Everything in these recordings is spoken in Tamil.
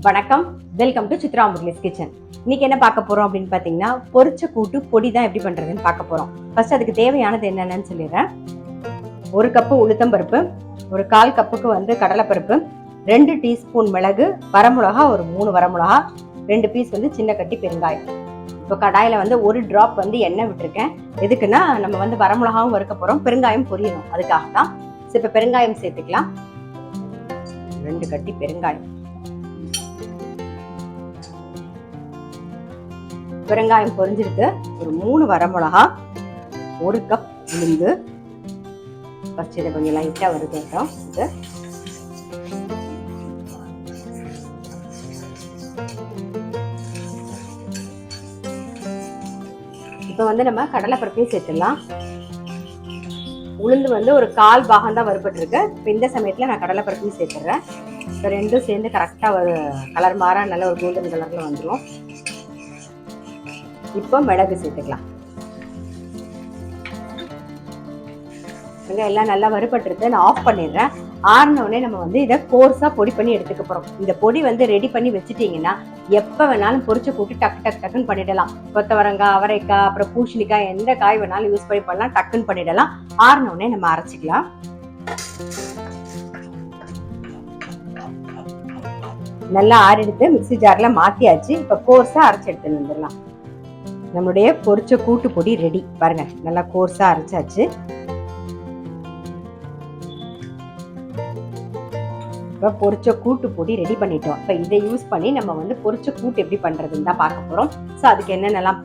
வணக்கம், welcome to Chitra Murali's kitchen. இன்னைக்கு என்ன பார்க்க போறோம் அப்படின்னு பார்த்தீங்கன்னா, பொரிச்ச கூட்டு பொடி தான் எப்படி பண்றதுன்னு பார்க்க போறோம். ஃபர்ஸ்ட் அதுக்கு தேவையானது என்னென்னு சொல்லிடுறேன். 1 கப்பு உளுத்தம்பருப்பு, ஒரு 1/4 கப்புக்கு கடலைப்பருப்பு, 2 டீஸ்பூன் மிளகு, வரமிளகா ஒரு 3 வரமிளகா, 2 பீஸ் சின்ன கட்டி பெருங்காயம். இப்போ கடாயில் 1 டிராப் எண்ணெய் விட்டுருக்கேன். எதுக்குன்னா நம்ம வரமிளகாவும் வறுக்க போறோம், பெருங்காயம் பொரியணும், அதுக்காக தான். இப்போ பெருங்காயம் சேர்த்துக்கலாம். 2 கட்டி பெருங்காயம். பெருங்காயம் பொரிஞ்சிருக்கு. ஒரு 3 வரமிளகா, 1 கப் உளுந்து. ஃபர்ஸ்ட் இதை கொஞ்சம் லைட்டா வறுத்துட்டோம். இப்போ நம்ம கடலைப்பருப்பையும் சேர்த்துடலாம். உளுந்து ஒரு 1/4 பாகம் தான் வறுபட்டு இருக்கு. இப்போ இந்த சமயத்துல நான் கடலைப்பருப்பையும் சேர்த்துடுறேன். இப்போ ரெண்டும் சேர்ந்து கரெக்டா ஒரு கலர் மாற நல்ல ஒரு கோல்டன் கலர்ல வந்துடும். இப்போ மிளகு சேர்த்துக்கலாம். எல்லாம் நல்லா வறுபட்டுருக்கு. நான் ஆஃப் பண்ணிடுறேன். ஆறினோடனே நம்ம இதை கோர்ஸா பொடி பண்ணி எடுத்துக்க போறோம். இந்த பொடி ரெடி பண்ணி வச்சுட்டீங்கன்னா எப்ப வேணாலும் பொரிச்ச கூட்டு டக்குன்னு பண்ணிடலாம். கொத்தவரங்காய், அவரைக்காய், அப்புறம் பூசணிக்காய், எந்த காய் வேணாலும் யூஸ் பண்ணலாம், டக்குன்னு பண்ணிடலாம். ஆறினோடனே நம்ம அரைச்சிக்கலாம். நல்லா ஆறிடுத்து மிக்ஸி ஜார்ல மாத்தியாச்சு. இப்ப கோர்ஸா அரைச்சு எடுத்துன்னு வந்துடலாம். நம்மளுடைய பொரிச்ச கூட்டு பொடி ரெடி. பாருங்க, நல்லா கோர்ஸா அரைச்சாச்சு. இப்போ பொரிச்ச கூட்டு பொடி ரெடி பண்ணிட்டோம். இப்போ இதை யூஸ் பண்ணி நம்ம பொரிச்ச கூட்டு எப்படி பண்றதுன்னு தான் பார்க்க போறோம். ஸோ அதுக்கு என்னென்னலாம்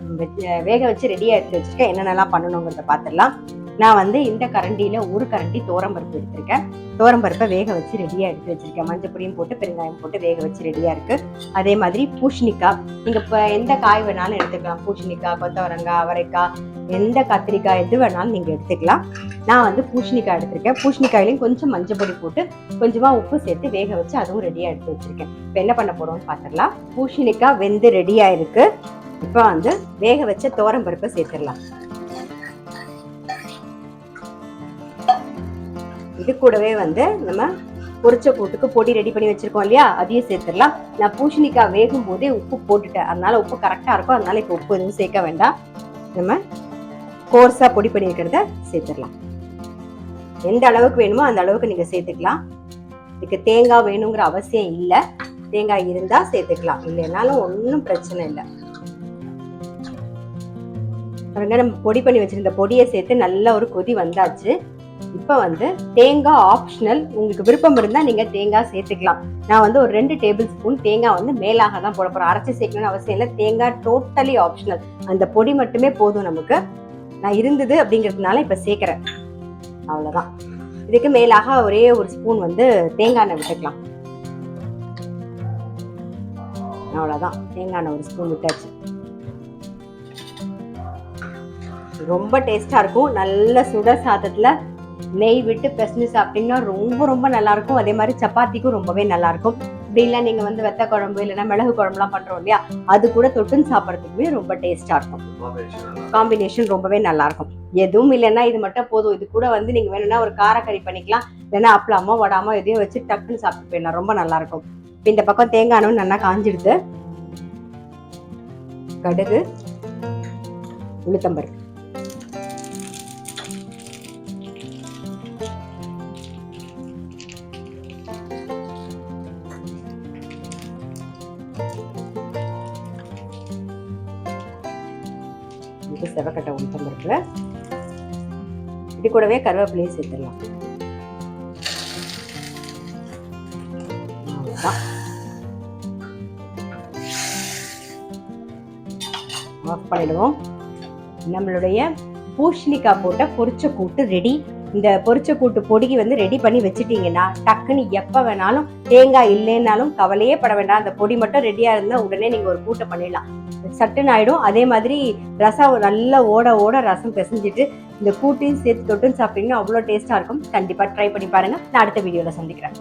வேக வச்சு ரெடியாக எடுத்து வச்சுருக்கேன், என்னென்னலாம் பண்ணணுங்கிறத பார்த்துடலாம். நான் இந்த கரண்டியில 1 கரண்டி தோரம்பருப்பு எடுத்திருக்கேன். தோரம்பருப்பை வேக வச்சு ரெடியா எடுத்து வச்சிருக்கேன். மஞ்சள் பொடியும் போட்டு பெருங்காயம் போட்டு வேக வச்சு ரெடியா இருக்கு. அதே மாதிரி பூசணிக்காய், நீங்க இப்போ எந்த காய் வேணாலும் எடுத்துக்கலாம். பூசணிக்காய், கொத்தவரங்காய், அவரைக்காய், எந்த கத்திரிக்காய் எது வேணாலும் நீங்க எடுத்துக்கலாம். நான் பூசணிக்காய் எடுத்திருக்கேன். பூசணிக்காயிலையும் கொஞ்சம் மஞ்சள் பொடி போட்டு கொஞ்சமா உப்பு சேர்த்து வேக வச்சு அதுவும் ரெடியா எடுத்து வச்சிருக்கேன். இப்போ என்ன பண்ண போறோம்னு பார்த்துடலாம். பூசணிக்காய் வெந்து ரெடியா இருக்கு. இப்போ வேக வச்ச தோரம்பருப்பை சேர்த்துடலாம். இது கூடவே நம்ம பொரிச்ச கூட்டுக்கு பொடி ரெடி பண்ணி வச்சிருக்கோம் இல்லையா, அதையும் சேர்த்துடலாம். நான் பூசணிக்காய் வேகும் போதே உப்பு போட்டுட்டேன், அதனால உப்பு கரெக்டா இருக்கும். அதனால இப்போ உப்பு எதுவும் சேர்க்க வேண்டாம். நம்ம கோர்ஸா பொடி பண்ணி இருக்கிறத சேர்த்துடலாம். எந்த அளவுக்கு வேணுமோ அந்த அளவுக்கு நீங்க சேர்த்துக்கலாம். இதுக்கு தேங்காய் வேணுங்கிற அவசியம் இல்லை. தேங்காய் இருந்தா சேர்த்துக்கலாம், இல்லைனாலும் ஒன்றும் பிரச்சனை இல்லை. நம்ம பொடி பண்ணி வச்சிருந்த பொடியை சேர்த்து நல்ல ஒரு கொதி வந்தாச்சு. இப்ப தேங்காய் ஆப்ஷனல். உங்களுக்கு விருப்பம் இருந்தா நீங்க தேங்காய் சேர்த்துக்கலாம். நான் ஒரு 2 டேபிள் ஸ்பூன் தேங்காய் மேலாக தான் போட போறேன். அரைச்சி சேர்க்கணும்னு அவசியம் இல்லை. தேங்காய் டோட்டலி ஆப்ஷனல். அந்த பொடி மட்டுமே போதும் நமக்கு. நான் இருந்தது அப்படிங்கிறதுனால இப்ப சேர்க்கிறேன், அவ்வளவுதான். இதுக்கு மேலாக ஒரே ஒரு ஸ்பூன் தேங்காய் எண்ணெய் விட்டுக்கலாம். அவ்வளவுதான், தேங்காய் எண்ணெய் ஒரு ஸ்பூன் விட்டாச்சு. ரொம்ப டேஸ்டா இருக்கும். நல்ல சுட சாதத்துல நெய் விட்டு பெசஞ்சு சாப்பிட்டீங்கன்னா ரொம்ப நல்லா இருக்கும். அதே மாதிரி சப்பாத்திக்கும் ரொம்பவே நல்லா இருக்கும். இப்படி இல்லை நீங்க வெத்த குழம்பு இல்லைன்னா மிளகு குழம்புலாம் பண்றோம் இல்லையா, அது கூட தொட்டுன்னு சாப்பிட்றதுக்குமே ரொம்ப டேஸ்டா இருக்கும். காம்பினேஷன் ரொம்பவே நல்லா இருக்கும். எதுவும் இல்லைன்னா இது மட்டும் போதும். இது கூட நீங்க வேணும்னா ஒரு காரக்கறி பண்ணிக்கலாம், இல்லைன்னா அப்பளமோ வடாமோ எதையும் வச்சு டக்குன்னு சாப்பிட்டு போயிடலாம். ரொம்ப நல்லா இருக்கும். இந்த பக்கம் தேங்காய் எண்ணெய் நல்லா காஞ்சிடுது. கடுகு, உளுத்தம்பருப்பு, செவக்கட்டை உளுத்தம்பருப்புல இது கூடவே கருவேப்பிலையும் சேர்த்துடலாம். ஆஃப் பண்ணிடுவோம். நம்மளுடைய பூசணிக்காய் போட்ட பொரிச்ச கூட்டு ரெடி. இந்த பொரிச்ச கூட்டு பொடிக்கு ரெடி பண்ணி வச்சுட்டீங்கன்னா டக்குன்னு எப்ப வேணாலும், தேங்காய் இல்லைன்னாலும் கவலையே பட வேண்டாம். அந்த பொடி மட்டும் ரெடியா இருந்தா உடனே நீங்க ஒரு கூட்டை பண்ணிடலாம், சட்டுன்னு ஆயிடும். அதே மாதிரி ரசம் நல்லா ஓட ரசம் பிசைஞ்சிட்டு இந்த கூட்டையும் சேர்த்து தொட்டுன்னு சாப்பிட்டீங்கன்னா அவ்வளோ டேஸ்டா இருக்கும். கண்டிப்பா ட்ரை பண்ணி பாருங்க. நான் அடுத்த வீடியோல சந்திக்கிறேன்.